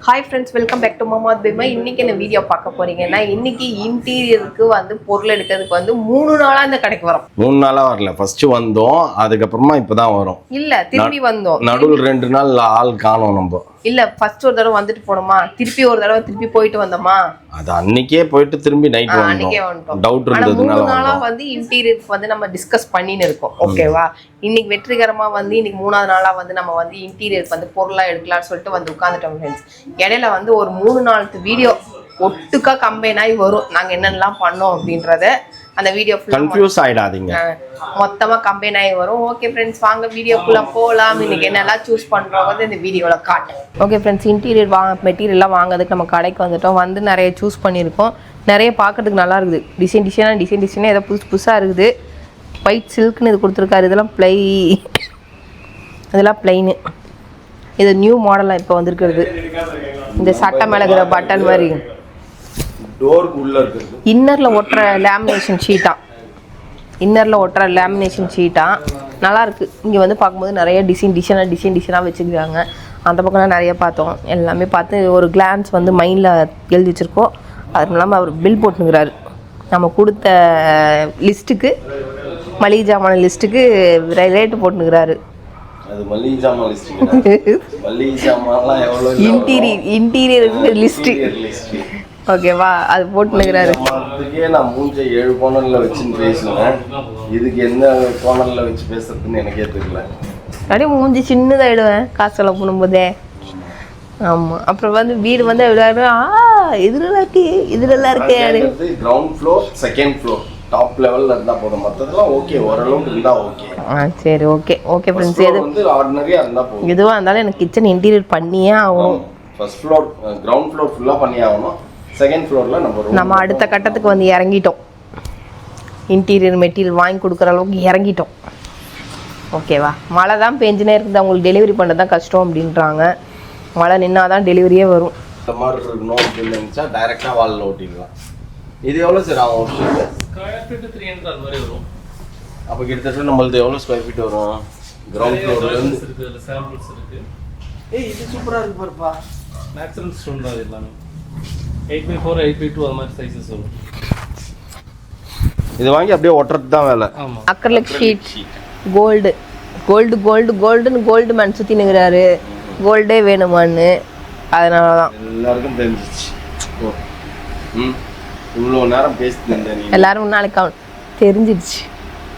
Hi friends, welcome back to Mama Bima. இன்னைக்கு என்ன video பார்க்க போறீங்கன்னா இன்னைக்கு இன்டீரியருக்கு வந்து பொருள் எடுக்கிறதுக்கு வந்து 3 நாளா இந்த கடைக்கு வரோம். 3 நாளா வரல. ஃபர்ஸ்ட் வந்தோம், அதுக்கு அப்புறமா இப்பதான் வரோம். இல்ல திரும்பி வந்தோம். நடுவுல 2 நாள் ஆள் காணோம் நம்ம. இல்ல ஃபர்ஸ்ட் ஒரு தடவை வந்துட்டு போனோமா, திருப்பி ஒரு தடவை திருப்பி போயிட்டு வந்தோமா. அது அன்னைக்கே போயிட்டு திரும்பி நைட் வந்தோம். டவுட் இருந்ததுனால 3 நாளா வந்து இன்டீரியருக்கு வந்து நம்ம டிஸ்கஸ் பண்ணின்னு இருக்கோம். ஓகேவா? இன்னைக்கு வெற்றிகரமா வந்து இன்னைக்கு 3வது நாளா வந்து நம்ம வந்து இன்டீரியருக்கு வந்து பொருளா எடுக்கலாம்னு சொல்லிட்டு வந்து உட்கார்ந்துட்டோம் ஃப்ரெண்ட்ஸ். இடையில வந்து ஒரு 3 நாள் வீடியோ ஒட்டுக்கா கம்பைன் ஆகி வரும். நாங்க என்னென்னலாம் பண்ணோம் அப்படின்றத அந்த வீடியோ கன்ஃபியூஸ் ஆயிடாதீங்க, மொத்தமா கம்பைன் ஆகி வரும். ஓகே ஃப்ரெண்ட்ஸ், வாங்க வீடியோக்குள்ள போகலாம். இன்னைக்கு என்னெல்லாம் சூஸ் பண்றோம் இந்த வீடியோல காட்டு. ஓகே ஃப்ரெண்ட்ஸ், இன்டீரியர் மெட்டீரியல்லாம் வாங்குறதுக்கு நம்ம கடைக்கு வந்துட்டோம். வந்து நிறைய சூஸ் பண்ணியிருக்கோம். நிறைய பார்க்கறதுக்கு நல்லா இருக்குது. டிசைனாக ஏதோ புதுசாக இருக்குது. ஒயிட் சில்க்னு இது கொடுத்துருக்காரு. இதெல்லாம் பிளைனு. இது நியூ மாடலாக இப்போ வந்திருக்கிறது. இந்த சட்டை மேலே இருக்கிற பட்டன் மாதிரி இன்னரில் ஒட்டுற லேமினேஷன் ஷீட்டா நல்லா இருக்கு. இங்கே வந்து பார்க்கும்போது நிறைய டிசைனாக வச்சுக்கிறாங்க. அந்த பக்கம்லாம் நிறைய பார்த்தோம். எல்லாமே பார்த்து ஒரு கிளான்ஸ் வந்து மைண்டில் எழுதி வச்சுருக்கோம். அது இல்லாமல் அவர் பில் போட்டுங்கிறாரு. நம்ம கொடுத்த லிஸ்ட்டுக்கு, மளிகை ஜாமான லிஸ்ட்டுக்கு ரேட்டு போட்டுங்கிறாரு. இன்டீரியர் லிஸ்ட்டு ஓகேவா, அது போட்டுக்கிறாரு. நான் மூஞ்சை 7 கோணல்ல வச்சு பேசுவேன். இதுக்கு என்ன கோணல்ல வச்சு பேசுறதுன்னு எனக்கே தெரியல. அப்படியே மூஞ்சி சின்னதாயிடுவேன் காசு செலவு பண்ணும்போதே. ஆமாம், அப்புறம் வந்து வீடு வந்து இதுலலாம் இருக்கு. Ground floor, second floor, top லெவல்ல இருந்தா போதும். மத்ததெல்லாம் ஓகே, ஓரளவுக்கு இருந்தா ஓகே. சரி, ஓகே ஃப்ரெண்ட்ஸ். எது வந்து ஆர்டினரியா இருந்தா போதும். எதுவா இருந்தாலும் எனக்கு கிச்சன் இன்டீரியர் பண்ணியே ஆகணும். ஃபர்ஸ்ட் ஃப்ளோர், கிரவுண்ட் ஃப்ளோர் ஃபுல்லா பண்ணியே ஆகணும். செகண்ட் ஃப்ளோர்ல நம்ம அடுத்த கட்டத்துக்கு வந்து இறங்கிட்டோம். இன்டீரியர் மெட்டீரியல் வாங்கி கொடுக்குற அளவுக்கு இறங்கிட்டோம். ஓகேவா? மழை தான் பெஞ்சினே இருக்குது. அவங்களுக்கு டெலிவரி பண்ணுறது தான் கஷ்டம் அப்படின்றாங்க. மழை நின்னா தான் டெலிவரியே வரும். இந்த மாதிரி இருக்கணும் அப்படின்னு நினச்சா டைரெக்டாக வாலில் ஓட்டிடலாம். இது எவ்வளோ சார் ஆகும்? ஸ்கொயர் ஃபீட் 300 அது மாதிரி வரும். அப்போ கிட்டத்தட்ட நம்மளுக்கு எவ்வளோ ஸ்கொயர் ஃபீட் வரும்? கிரவுண்ட் ஃப்ளோர்லேருந்து இருக்குது, சாம்பிள்ஸ் இருக்குது. இது சூப்பராக இருக்கு பாருப்பா. நேச்சுரல் ஸ்டோன் தான் எல்லாமே. 8x4, 8x2 அது மாதிரி சைஸஸ் வரும். இது வாங்கி அப்படியே ஒட்டுறது தான் வேலை. ஆமாம், அக்ரிலிக் ஷீட். கோல்டு மேன் சுற்றி நிற்கிறாரு. கோல்டே வேணுமான்னு. அதனால தான் எல்லாருக்கும் தெரிஞ்சிச்சு. இவ்வளோ நேரம் பேசிட்டு எல்லாரும் நாளைக்கு தெரிஞ்சிடுச்சு.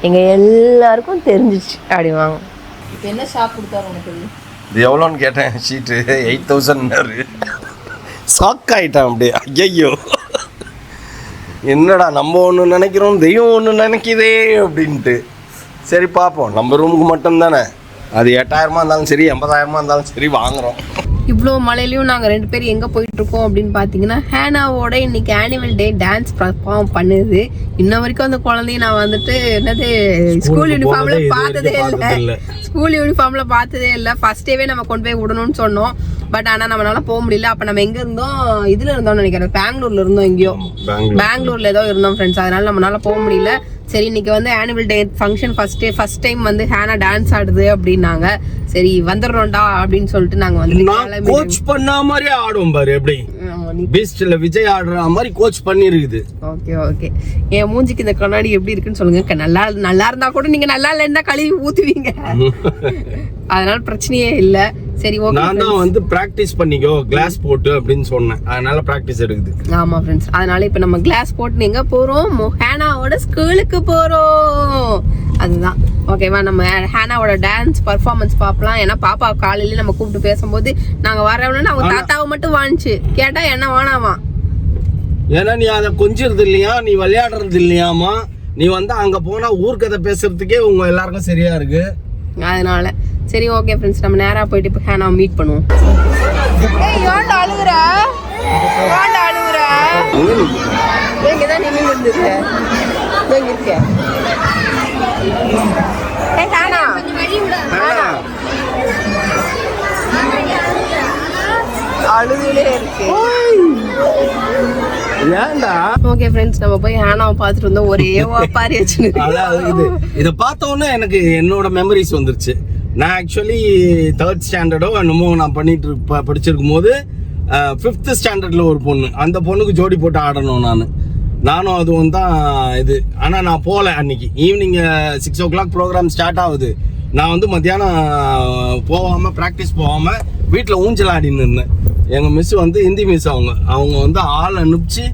எங்கள் எல்லாருக்கும் தெரிஞ்சிடுச்சு. அப்படி வாங்க. என்ன ஷாப் கொடுத்தாரு உனக்கு? இது எவ்வளோன்னு கேட்டேன். ஷீட்டு 8000. ஷாக் ஆகிட்டேன் அப்படியே. ஐயோ, என்னடா நம்ம ஒன்று நினைக்கிறோம், தெய்வம் ஒன்று நினைக்கிதே அப்படின்ட்டு. சரி பார்ப்போம். நம்ம ரூமுக்கு மட்டும் தானே. அது 8000 இருந்தாலும் சரி, 80000 இருந்தாலும் சரி வாங்குகிறோம். இவ்வளோ மழையிலையும் நாங்கள் 2 பேரும் எங்கே போயிட்டுருக்கோம் அப்படின்னு பார்த்தீங்கன்னா, ஹேனாவோட இன்னைக்கு ஆனுவல் டே டான்ஸ் பர்ஃபார்ம் பண்ணுது. இன்ன வரைக்கும் அந்த குழந்தைய நான் வந்துட்டு ஸ்கூல் யூனிஃபார்மில் பார்த்ததே இல்லை. ஃபர்ஸ்ட் டேவே நம்ம கொண்டு போய் விடணும்னு சொன்னோம். பட் ஆனால் நம்மளால போக முடியல. அப்போ நம்ம எங்கே இருந்தோம்? இதில் இருந்தோம்னு நினைக்கிறேன். பெங்களூர்ல இருந்தோம். எங்கேயோ பெங்களூர்ல ஏதோ இருந்தோம் ஃப்ரெண்ட்ஸ். அதனால நம்மளால போக முடியல. சரி, இன்னைக்கு வந்து annual day function first time வந்து ஹேனா டான்ஸ் ஆடுது அப்படின்னாங்க. சரி வந்துடுறோம்டா அப்படின்னு சொல்லிட்டு நாங்க வந்து கோச் பண்ண மாதிரி ஆடும் பாரு. எப்படி பீஸ்ட்ல விஜய் ஆடுற மாதிரி கோச் பண்ணி இருக்குது. ஓகே. என் மூஞ்சிக்கு இந்த கண்ணாடி எப்படி இருக்குன்னு சொல்லுங்க. நல்லா இருந்தா கூட நீங்க நல்லா இல்லைன்னா கழுவி ஊத்துவீங்க. அதனால பிரச்சனையே இல்ல. சரி, ஓகே. நான் தான் வந்து பிராக்டிஸ் பண்ணிக்கோ கிளாஸ் போட்டு அப்படின்னு சொன்னேன். அதனால பிராக்டிஸ் எடுக்குது. ஆமா ஃப்ரெண்ட்ஸ், அதனால இப்ப நம்ம கிளாஸ் போட்டு எங்க போறோம்? ஹேனாவோட ஸ்கூலுக்கு போறோம். அதுதான் ஓகேவா. நம்ம ஹேனாவோட டான்ஸ் பர்ஃபார்மன்ஸ் பார்க்கலாம். ஏன்னா பாப்பா காலையில நம்ம கூப்பிட்டு பேசும்போது நாங்க வரவனா அவங்க தாத்தாவை மட்டும் வாங்கிச்சு கேட்டா என்ன வேணாமா. ஏன்னா நீ அதை கொஞ்சிறது இல்லையா, நீ விளையாடுறது இல்லையாமா. நீ வந்து அங்க போனா ஊர்க்கதை பேசுறதுக்கே உங்க எல்லாருக்கும் சரியா இருக்கு. அதனால சரி, ஓகே ஃப்ரெண்ட்ஸ், நம்ம நேரா போயிட்டு இப்போ ஹேனாவை மீட் பண்ணுவோம். ஏன்டா அழுகுற? எங்க தான் நின்று இருந்துச்சு? எங்க இருக்க? ஹேனா அழுதுலே இருக்கு. ஏன்டா? ஓகே ஃப்ரெண்ட்ஸ், நம்ம போய் ஹேனாவை பார்த்துட்டு வந்தோம். ஒரே பாரி வச்சு இதை பார்த்த உடனே எனக்கு என்னோட மெமரிஸ் வந்துருச்சு. நான் ஆக்சுவலி 3rd ஸ்டாண்டர்டோ என்னமோ நான் படிச்சிருக்கும் போது 5th ஸ்டாண்டர்டில் ஒரு பொண்ணு, அந்த பொண்ணுக்கு ஜோடி போட்டு ஆடணும் நானும் அதுவும் தான் இது. ஆனால் நான் போகல. அன்னைக்கு ஈவினிங் 6 o'clock ப்ரோக்ராம் ஸ்டார்ட் ஆகுது. நான் வந்து மத்தியானம் போகாமல் ப்ராக்டிஸ் போகாமல் வீட்டில் ஊஞ்சல் ஆடின்னு இருந்தேன். எங்கள் மிஸ் வந்து ஹிந்தி மிஸ், அவங்க வந்து ஆள் அனுப்பிச்சு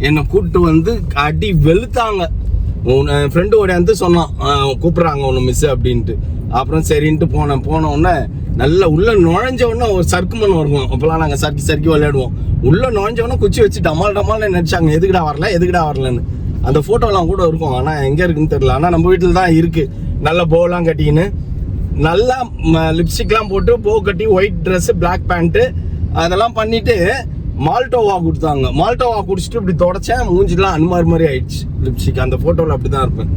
என்னை கூப்பிட்டு வந்து அடி வெளுத்தாங்க. என் ஃப்ரெண்டு ஓடியாந்து சொன்னான், கூப்பிட்றாங்க ஒன்று மிஸ் அப்படின்ட்டு. அப்புறம் சரின்ட்டு போன உடனே நல்லா உள்ள நுழைஞ்ச உடனே ஒரு சர்க்கு மண் வருவோம். அப்போல்லாம் நாங்கள் சர்க்கி விளையாடுவோம். உள்ள நுழைஞ்ச உடனே குச்சி வச்சு டமால் நினைச்சாங்க, எதுக்குடா வரலன்னு. அந்த ஃபோட்டோலாம் கூட இருக்கும், ஆனால் எங்கே இருக்குன்னு தெரியல. ஆனால் நம்ம வீட்டில் தான் இருக்குது. நல்ல போலாம் கட்டிக்கின்னு நல்லா லிப்ஸ்டிக்லாம் போட்டு போ கட்டி ஒயிட் ட்ரெஸ்ஸு பிளாக் பேண்ட்டு அதெல்லாம் பண்ணிட்டு மால்டோவா கொடுத்தாங்க. மால்டோவா குடிச்சிட்டு இப்படி தொடச்சேன், மூஞ்சிலாம் அன்மாரி மாதிரி ஆயிடுச்சு லிப்ஸ்டிக். அந்த ஃபோட்டோவில் அப்படி தான் இருப்பேன்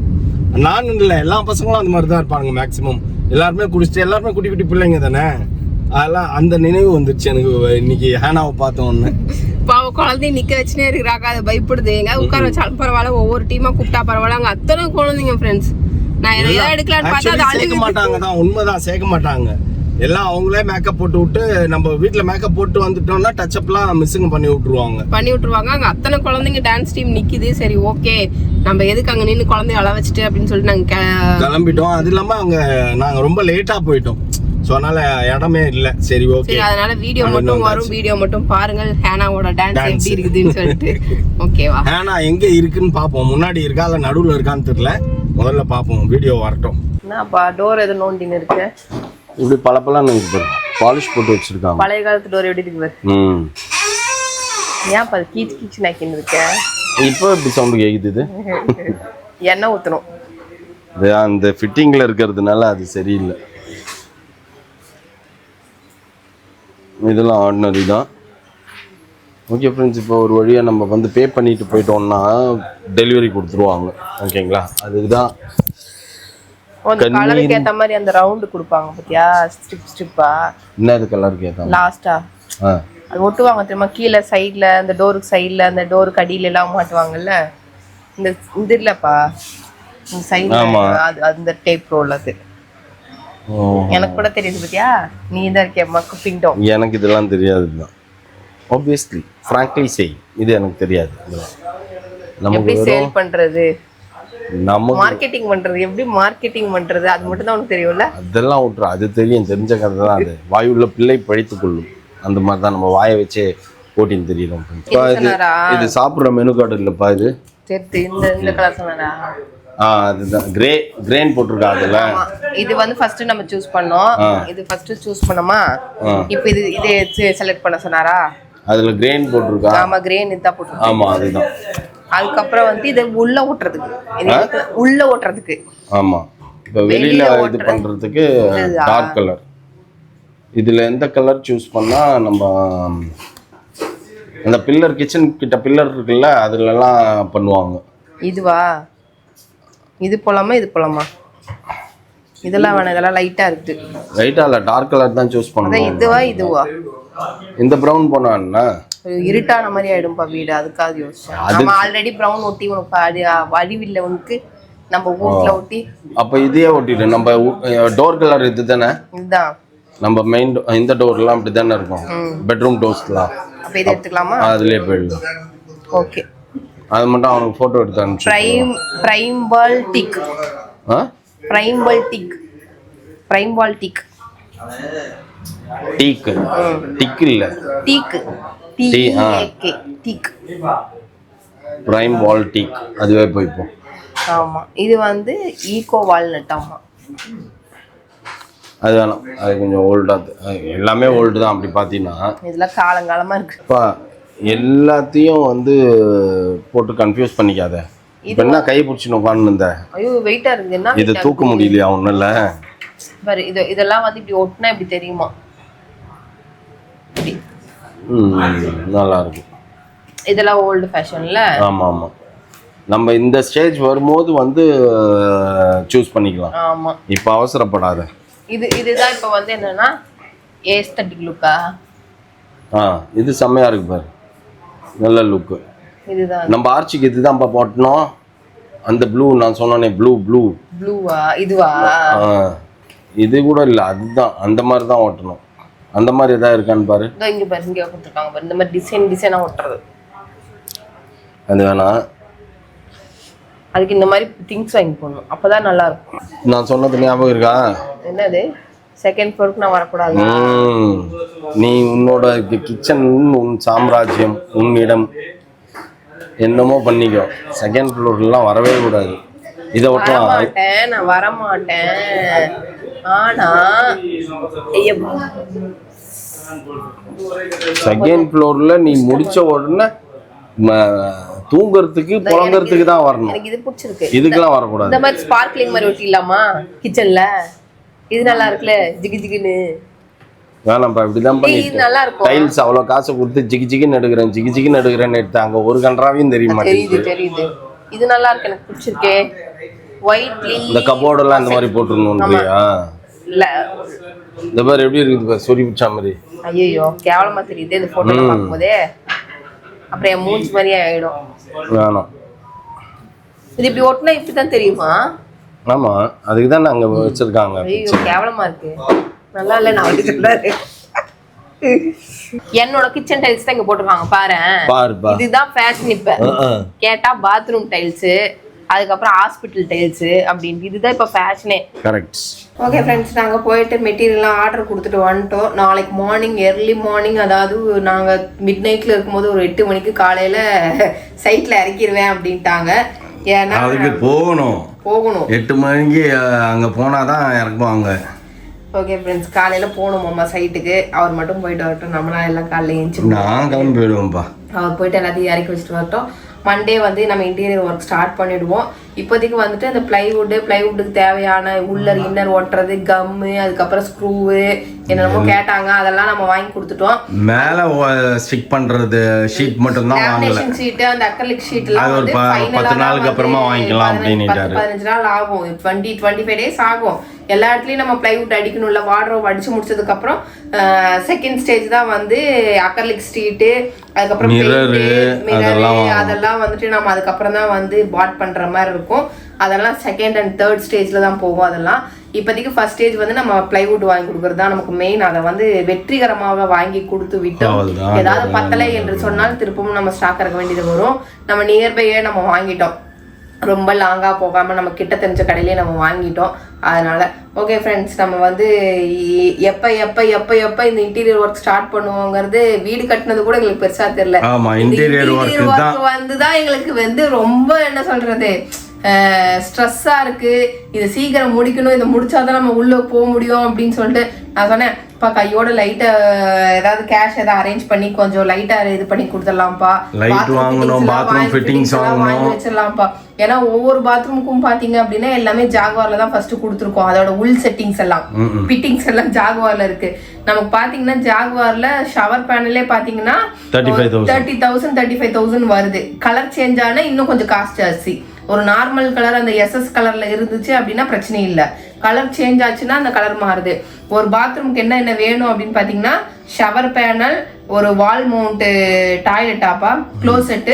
நான். இல்லை, எல்லா பசங்களும் அந்த மாதிரி தான் இருப்பாங்க மேக்ஸிமம். எல்லாருமே குடிச்சிட்டு, எல்லாருமே குட்டி குட்டி பிள்ளைங்க தானே. அதெல்லாம் அந்த நினைவு வந்துருச்சு எனக்கு இன்னைக்கு ஹேனாவை பார்த்தோன்னு. பாவம் குழந்தைய நிக்க வச்சுனே இருக்கிறாங்க, அது பயப்படுது. எங்க உட்கார வச்சாலும் பரவாயில்ல, ஒவ்வொரு டீமா கூப்பிட்டா பரவாயில்ல. அங்க அத்தனை குழந்தைங்க ஃப்ரெண்ட்ஸ். நான் எதாவது எடுக்கலான்னு பார்த்தா அது சேர்க்க மாட்டாங்க தான், உண்மைதான், சேர்க்க மாட்டாங்க. எல்லாம் அவங்களே மேக்கப் போட்டு விட்டு, நம்ம வீட்டுல மேக்கப் போட்டு வந்துட்டோம்னா டச் அப்லாம் மிஸ்ஸிங் பண்ணி விட்டுருவாங்க. அங்க அத்தனை குழந்தைங்க டான்ஸ் டீம் நிக்குது. சரி ஓகே, நம்ம எதுக்கு அங்க நின்று குழந்தைய அள வச்சுட்டு அப்படின்னு சொல்லிட்டு நாங்க கிளம்பிட்டோம். அது இல்லாம அங்க நாங்க ரொம்ப லேட்டா போயிட்டோம். சோ அதனால இடமே இல்ல. சரி ஓகே, அதனால வீடியோ மட்டும் வரும், வீடியோ மட்டும் பாருங்க ஹேனாவோட டான்ஸ் எப்படி இருக்குதுன்னு சொல்லிட்டு. ஓகேவா, ஹேனா எங்க இருக்குன்னு பாப்போம். முன்னாடி இருக்கா இல்ல நடுவுல இருக்கான்னு தெரியல. முதல்ல பாப்போம், வீடியோ வரட்டும். என்னப்பா டோர் எது நோண்டின்னு இருக்கு? இப்படி பலப்பெல்லாம் இருக்கு, பாலிஷ் போட்டு வச்சிருக்காங்க. பழைய காலத்து டோர் எப்படி இருக்கு பாரு. ஏன் பாரு கீச்சு நாக்கின்னு இருக்க. இப்போ இப்படி சவுண்ட் கேக்குது. எண்ணெய் ஊத்தணும். அந்த ஃபிட்டிங்ல இருக்கிறதுனால அது சரியில்லை. இதெல்லாம் ஆர்டினரி தான். ஓகே ஃப்ரெண்ட்ஸ், இப்போ ஒரு வழியாக நம்ம வந்து பே பண்ணிட்டு போயிட்டோம்னா டெலிவரி கொடுத்துருவாங்க. ஓகேங்களா, அதுக்கு தான் கலருக்கு ஏத்த மாதிரி அந்த ரவுண்ட் கொடுப்பாங்க பாத்தியா, ஸ்ட்ரிப்பா. என்ன கலருக்கு ஏத்த லாஸ்டா அது ஒட்டுவாங்க தெரியுமா, கீழே சைட்ல அந்த டோருக்கு சைட்ல, அந்த டோருக்கு அடியில எல்லாம் மாட்டுவாங்கல்ல. இந்த இது இல்லப்பா, இந்த சைட்ல அது அந்த டேப் ரோல். அது எனக்கு கூட தெரியுது பாத்தியா, நீ தான் இருக்கே மக்கு பிங்டோம். எனக்கு இதெல்லாம் தெரியாது தான். ஆப்வியஸ்லி ஃப்ராங்க்லி சே, இது எனக்கு தெரியாது. எப்படி சேல் பண்றது, நம்ம மார்க்கெட்டிங் பண்றது, எப்படி மார்க்கெட்டிங் பண்றது, அது மட்டும் தான் உனக்கு தெரியும்ல. அதெல்லாம் விட்டுரு, அது தெரியும், தெரிஞ்ச கதை தான் அது. வாயுள்ள பிள்ளை பழித்துக் கொள்ளும், அந்த மாதிரி தான் நம்ம வாயை வச்சு ஓட்டின்னு தெரியணும். இது சாப்பிட்ற மெனு கார்டு இல்லப்பா, இது இந்த கலர் சொன்னாரா? அதுதான் கிரேன் போட்டிருக்கா அதுல. இது வந்து ஃபர்ஸ்ட் நம்ம சூஸ் பண்ணோம். இது ஃபர்ஸ்ட் சூஸ் பண்ணோமா, இப்போ இது செலக்ட் பண்ண சொன்னாரா? அதுல கிரேன் போட்டிருக்கா. ஆமா, கிரேன் இதா போட்டிருக்கா. ஆமா, அதுதான். அதுக்கப்புறம் வந்து இது உள்ள ஓட்டுறதுக்கு. ஆமா, இப்போ வெளியில இது பண்றதுக்கு டார்க் கலர். இதுல எந்த கலர் சூஸ் பண்ணா நம்ம அந்த பில்லர், கிச்சன் கிட்ட பில்லர் இருக்குல்ல, அதுல எல்லாம் பண்ணுவாங்க. இதுவா, இது போலாமா இது போலாமா? இதெல்லாம் வேணாம், இதெல்லாம் லைட்டா இருக்கு. லைட்டா இல்ல, டார்க் கலர் தான் சூஸ் பண்ணணும். இதுவா இந்த பிரவுன் போனா இருட்டான மாதிரி ஆயிடும்பா வீடு, அதுக்காக யோசிச்சேன். நம்ம ஆல்ரெடி பிரவுன் ஒட்டி உனக்கு வடிவில்லை உனக்கு, நம்ம வீட்ல ஒட்டி. அப்ப இதையே ஒட்டிடு. நம்ம டோர் கலர் இது தானே, இதுதான் நம்ம மெயின் இந்த டோர்லாம் அப்படி தானே இருக்கும், பெட்ரூம் டோர்ஸ்லாம். அப்ப இதை எடுத்துக்கலாமா? அதுலயே போயிடலாம். ஓகே, அது மட்டும் அவனுக்கு போட்டோ எடுத்து அனுப்பிச்சு. டிக் இல்ல, பிரைம் வால் டீக், அதுவே போய்ப்போம். ஆமா, இது வந்து ஈகோ வால்நட். ஆமா, அது வேணாம், அது கொஞ்சம் ஓல்டா. எல்லாமே ஓல்டு தான் அப்படி பார்த்தீங்கன்னா. இதெல்லாம் காலங்காலமா இருக்கு. இப்போ எல்லாத்தையும் வந்து போட்டு கன்ஃபியூஸ் பண்ணிக்காத. இப்போ என்ன கை பிடிச்சின்னு உட்காந்து இந்த, ஐயோ வெயிட்டா இருக்கு, என்ன இதை தூக்க முடியலையா? ஒன்றும் இல்லை பாரு, இதெல்லாம் வந்து இப்படி ஒட்டினா இப்படி தெரியுமா? நல்லா இருக்கும். இதெல்லாம் ஓல்டு ஃபேஷன்ல. ஆமா ஆமா, நம்ம இந்த ஸ்டேஜ் வரும்போது வந்து சூஸ் பண்ணிக்கலாம். ஆமா, இப்போ அவசரப்படாத. இதுதான் இப்போ வந்து என்னன்னா ஏஸ்தட்டிக் லுக்கா. இது செம்மையா இருக்கு பாரு, நல்ல லுக்கு. இதுதான் நம்ம ஆர்ச்சிக்கு இதுதான் போட்டணும். அந்த ப்ளூ நான் சொன்னேனே, ப்ளூவா? இதுவா? இது கூட இல்லை, அதுதான் அந்த மாதிரி தான் ஓட்டணும். அந்த மாதிரி ஏதாவது இருக்கான்னு பாரு. இதோ இங்க பாரு, இங்க கொடுத்துருக்காங்க பாரு, இந்த மாதிரி டிசைனா ஒட்டுறது. அது வேணாம், அதுக்கு இந்த மாதிரி திங்ஸ் வாங்கி போடணும், அப்பதான் நல்லா இருக்கும். நான் சொன்னது ஞாபகம் இருக்கா? என்னது? செகண்ட் ஃப்ளோருக்கு நான் வரக்கூடாது. நீ உன்னோட கிச்சன் உன் சாம்ராஜ்யம், உன்னிடம் என்னமோ பண்ணிக்கோ. செகண்ட் ஃப்ளோர்லாம் வரவே கூடாது. இதை ஒட்டலாம். நான் வரமாட்டேன். ஆனா செகண்ட் ஃப்ளோர்ல நீ முடிச்ச உடனே தூங்குறதுக்கு புலங்கறதுக்கு தான் வரணும். எனக்கு இது பிடிச்சிருக்கு. இதுக்கெல்லாம் வரக்கூடாது. இந்த மாதிரி ஸ்பார்க்லிங் மாதிரி ஒட்டிடலாமா கிச்சன்ல? இது நல்லா இருக்குல்ல, ஜிகு ஜிகுன்னு. வேணாம்ப்பா, இப்படிதான் இது நல்லா இருக்கும். டைல்ஸ் அவ்வளவு காசு கொடுத்து ஜிகின்னு எடுக்கிறேன்னு எடுத்தாங்க. ஒரு கன்றாவையும் தெரிய மாட்டேங்குது. தெரியுது. இது நல்லா இருக்கு, எனக்கு பிடிச்சிருக்கே. ஒயிட் இந்த கபோர்ட் எல்லாம் இந்த மாதிரி போட்டுருணும்ன்றியா? இல்ல இந்த மாதிரி எப்படி இருக்குது பாரு, சொறி பிடிச்ச மாதிரி. ஐயோ கேவலமா தெரியுது இந்த போட்டோல பார்க்கும்போதே. அப்புறம் என் மூஞ்சி மாதிரியே ஆயிடும். வேணாம். இது இப்படி ஒட்டினா இப்படிதான் தெரியுமா? ஆமா, அதுக்கு தான் அங்க வச்சிருக்காங்க. ஐயோ கேவலமா இருக்கு, நல்லா இல்ல. நான் வந்து சொல்றாரு, என்னோட கிச்சன் டைல்ஸ் தான் இங்க போட்டுருக்காங்க பாரு. இதுதான் ஃபேஷன் இப்ப. கேட்டா பாத்ரூம் டைல்ஸ், அதுக்கப்புறம் ஹாஸ்பிட்டல் டைல்ஸ் அப்படின்னு, இதுதான் இப்ப ஃபேஷனே. கரெக்ட். ஓகே ஃப்ரெண்ட்ஸ், நாங்கள் போயிட்டு மெட்டீரியல்லாம் ஆர்டர் கொடுத்துட்டு வந்துட்டோம். நாளைக்கு மார்னிங் early மார்னிங், அதாவது நாங்கள் மிட் நைட்டில் இருக்கும்போது ஒரு 8 மணிக்கு காலையில் சைட்டில் இறக்கிடுவேன் அப்படின்ட்டாங்க. ஏன்னா அதுக்கு போகணும் 8 மணிக்கு அங்கே போனால் தான் இறக்குவாங்க. ஓகே ஃப்ரெண்ட்ஸ், காலையில் போகணுமாம்மா சைட்டுக்கு. அவர் மட்டும் போயிட்டு வரட்டும், நம்மளாம் எல்லாம் காலையில் எழுந்துச்சு நான் கிளம்பி போயிடுவோம்ப்பா. அவர் போயிட்டு எல்லாத்தையும் இறக்கி வச்சுட்டு வரட்டும். மண்டே வந்து நம்ம இன்டீரியர் ஒர்க் ஸ்டார்ட் பண்ணிடுவோம். இப்போதைக்கு வந்துட்டு அந்த பிளைவுட்டுக்கு தேவையான உள்ளர் இன்னர் ஒட்டுறது, கம்மு, அதுக்கப்புறம் ஸ்க்ரூவு என்னென்னமோ கேட்டாங்க, அதெல்லாம் நம்ம வாங்கி கொடுத்துட்டோம். மேலே ஸ்டிக் பண்ணுறது ஷீட் மட்டும் தான் வாங்கல. ஷீட்டு, அந்த அக்ரிலிக் ஷீட்லாம் ஒரு 10 நாளுக்கு அப்புறமா வாங்கிக்கலாம் அப்படின்னுட்டாரு. 15 நாள் ஆகும், 20-25 டேஸ் ஆகும். எல்லா இடத்துலையும் நம்ம பிளைவுட் அடிக்கணும்ல. வார்ட்ரோப் அடிச்சு முடிச்சதுக்கு அப்புறம் செகண்ட் ஸ்டேஜ் தான் வந்து அக்ரிலிக் ஷீட்டு, அதுக்கப்புறம் அதெல்லாம் வந்துட்டு நம்ம அதுக்கப்புறம் தான் வந்து பாட் பண்ற மாதிரி இருக்கும். அதெல்லாம் செகண்ட் அண்ட் தேர்ட் ஸ்டேஜ்ல தான் போகும். அதெல்லாம் இப்போதைக்கு ஃபர்ஸ்ட் ஸ்டேஜ் வந்து நம்ம பிளைவுட் வாங்கி கொடுக்கறது தான் நமக்கு மெயின். அதை வந்து வெற்றிகரமாக வாங்கி கொடுத்து விட்டோம். ஏதாவது பத்தலை என்று சொன்னால் திருப்பவும் நம்ம ஸ்டாக் இருக்க வேண்டியது வரும். நம்ம நியர்பையே நம்ம வாங்கிட்டோம், ரொம்ப லாங்காக போகாமல் நம்ம கிட்ட தெரிஞ்ச கடையிலே நம்ம வாங்கிட்டோம். அதனால ஓகே ஃப்ரெண்ட்ஸ், நம்ம வந்து எப்போ எப்போ எப்போ எப்போ இந்த இன்டீரியர் ஒர்க் ஸ்டார்ட் பண்ணுவோங்கிறது, வீடு கட்டினது கூட எங்களுக்கு பெருசாக தெரியல. இன்டீரியர் ஒர்க் வந்து தான் எங்களுக்கு வந்து ரொம்ப என்ன சொல்றது ஸ்ட்ரெஸ்ஸாக இருக்கு. இது சீக்கிரம் முடிக்கணும், இதை முடிச்சாதான் நம்ம உள்ளே போக முடியும் அப்படின்னு சொல்லிட்டு நான் சொன்னேன், இப்போ கையோட லைட்டை ஏதாவது கேஷ் ஏதாவது அரேஞ்ச் பண்ணி கொஞ்சம் லைட்டாக இது பண்ணி கொடுத்துடலாம்ப்பா, வாங்கி வச்சிடலாம்ப்பா. ஏன்னா ஒவ்வொரு பாத்ரூமுக்கும் பாத்தீங்க அப்படின்னா எல்லாமே ஜாகுவார்ல தான் ஃபர்ஸ்ட் கொடுத்துருக்கோம். அதோட உள் செட்டிங்ஸ் எல்லாம் ஃபிட்டிங்ஸ் எல்லாம் ஜாகுவார்ல இருக்கு. நமக்கு பாத்தீங்கன்னா ஜாகுவார்ல ஷவர் பேனலே பாத்தீங்கன்னா 30,000 35,000 வருது. கலர் சேஞ்ச் ஆனா இன்னும் கொஞ்சம் காஸ்ட் ஜாஸ்தி. ஒரு நார்மல் கலர் அந்த SS கலர்ல இருந்துச்சு அப்படின்னா பிரச்சனை இல்லை. கலர் சேஞ்ச் ஆச்சுன்னா அந்த கலர் மாறுது. ஒரு பாத்ரூமுக்கு என்ன வேணும் அப்படின்னு பாத்தீங்கன்னா ஷவர் பேனல், ஒரு வால் மவுண்ட் டாய்லெட் டாப்பா, க்ளோசெட்,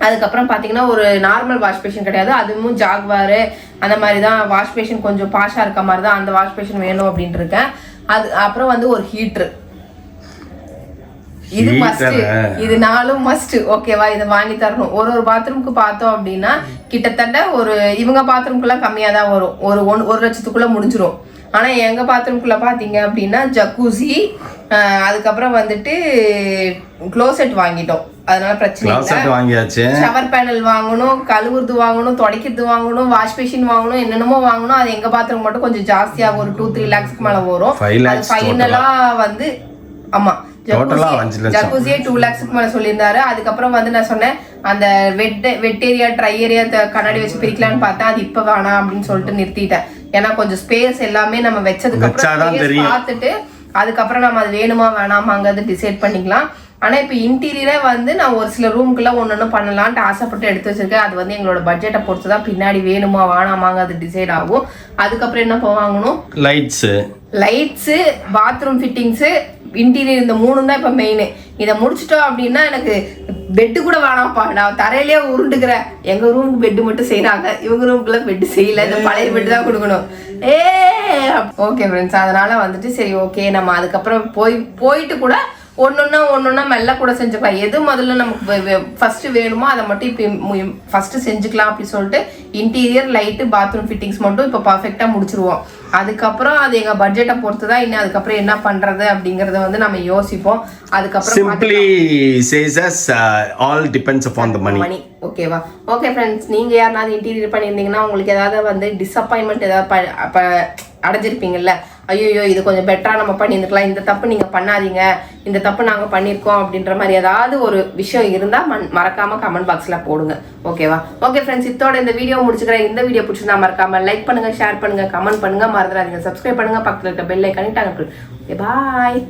அதுக்கப்புறம் பாத்தீங்கன்னா ஒரு நார்மல் வாஷ் பேஷன் கிடையாது, அதுவும் ஜாகுவார் அந்த மாதிரி தான் வாஷ் பேஷன், கொஞ்சம் பாஷா இருக்க மாதிரி தான் அந்த வாஷ் பேஷன் வேணும் அப்படின்ட்டு இருக்கேன். அது அப்புறம் வந்து ஒரு ஹீட்ரு, இது மஸ்ட், இது 4 மஸ்ட். ஓகேவா, இதை வாங்கி தரணும். ஒரு பாத்ரூமுக்கு பார்த்தோம் அப்படின்னா கிட்டத்தட்ட ஒரு இவங்க பாத்ரூம்குலாம் கம்மியா தான் வரும், ஒரு 1 லட்சத்துக்குள்ள முடிஞ்சிரும். ஆனா எங்க பாத்ரூம்குள்ள பாத்தீங்க அப்படின்னா ஜக்கூசி, அதுக்கப்புறம் வந்துட்டு க்ளோசெட் வாங்கிட்டோம். அதனால பிரச்சனை இல்லை. ஷவர் பேனல் வாங்கணும், கழுவுறது வாங்கணும், துடைக்கிறது வாங்கணும், வாஷ் பேஷன் வாங்கணும், என்னென்னமோ வாங்கணும். அது எங்க பாத்ரூம் மட்டும் கொஞ்சம் ஜாஸ்தியா ஒரு 2-3 lakhsக்கு மேல வரும். ஃபைனலா வந்து ஆமா ஜக்கூசியே 2 lakhsக்கு மேல சொல்லியிருந்தாரு. அதுக்கப்புறம் வந்து நான் சொன்னேன் அந்த வெட் ஏரியா ட்ரை ஏரியா கண்ணாடி வச்சு பிரிக்கலான்னு பார்த்தேன். அது இப்ப வேணாம் அப்படின்னு சொல்லிட்டு நிறுத்திட்டேன். ஏன்னா கொஞ்சம் ஸ்பேஸ் எல்லாமே நம்ம வச்சதுக்கு அப்புறம் பார்த்துட்டு அதுக்கப்புறம் நம்ம அது வேணுமா வேணாமாங்கிறது டிசைட் பண்ணிக்கலாம். ஆனா இப்ப இன்டீரியரே வந்து நான் ஒரு சில ரூமுக்குள்ள ஒன்னொன்னு பண்ணலான்ட்டு ஆசைப்பட்டு எடுத்து வச்சிருக்கேன். அது வந்து எங்களோட பட்ஜெட்டை பொறுத்துதான் பின்னாடி வேணுமா வேணாமாங்க அது டிசைட் ஆகும். அதுக்கப்புறம் என்ன வாங்கணும், லைட்ஸ், பாத்ரூம் ஃபிட்டிங்ஸ், இன்டீரியர் இந்த 3 தான் இப்போ மெயின். இதை முடிச்சிட்டோம் அப்படின்னா எனக்கு பெட்டு கூட வேணாம்ப்பா, நான் தரையிலேயே உருண்டுக்கிறேன். எங்கள் ரூமுக்கு பெட்டு மட்டும் செய்கிறாங்க, இவங்க ரூமுக்குள்ள பெட்டு செய்யல, இந்த பழைய பெட்டு தான் கொடுக்கணும். ஓகே ஃப்ரெண்ட்ஸ், அதனால வந்துட்டு சரி ஓகே நம்ம அதுக்கப்புறம் போயிட்டு கூட ஒன்னொன்னா மெல்ல கூட செஞ்சுக்கலாம். எது முதல்ல நமக்கு ஃபர்ஸ்ட் வேணுமோ அதை மட்டும் இப்போ ஃபர்ஸ்ட் செஞ்சுக்கலாம் அப்படின்னு சொல்லிட்டு இன்டீரியர் லைட்டு பாத்ரூம் ஃபிட்டிங்ஸ் மட்டும் இப்போ பர்ஃபெக்டா முடிச்சிருவோம். அதுக்கப்புறம் அது எங்க பட்ஜெட்டை பொறுத்து தான் இன்னும் அதுக்கப்புறம் என்ன பண்றது அப்படிங்கறத வந்து நம்ம யோசிப்போம். அதுக்கப்புறம் simply says as all depends upon the money. ஓகேவா? ஓகே ஃப்ரெண்ட்ஸ், நீங்க யாராவது இன்டீரியர் பண்ணியிருந்தீங்கன்னா உங்களுக்கு ஏதாவது வந்து டிசப்பாயின்மெண்ட் ஏதாவது அடைஞ்சிருப்பீங்கல்ல, ஐயோ இது கொஞ்சம் பெட்டரா நம்ம பண்ணியிருந்துக்கலாம், இந்த தப்பு நீங்க பண்ணாதீங்க, இந்த தப்பு நாங்க பண்ணியிருக்கோம் அப்படின்ற மாதிரி ஏதாவது ஒரு விஷயம் இருந்தா மறக்காம கமெண்ட் பாக்ஸ்ல போடுங்க. ஓகேவா? ஓகே ஃப்ரெண்ட்ஸ், இதோட இந்த வீடியோ முடிச்சுக்கிறேன். இந்த வீடியோ பிடிச்சிருந்தா மறக்காம லைக் பண்ணுங்க, ஷேர் பண்ணுங்க, கமெண்ட் பண்ணுங்க, மறந்துடாதீங்க சப்ஸ்கிரைப் பண்ணுங்க, பக்கத்துல இருக்க பெல் ஐகானை டாங்க. ஓகே, பாய்.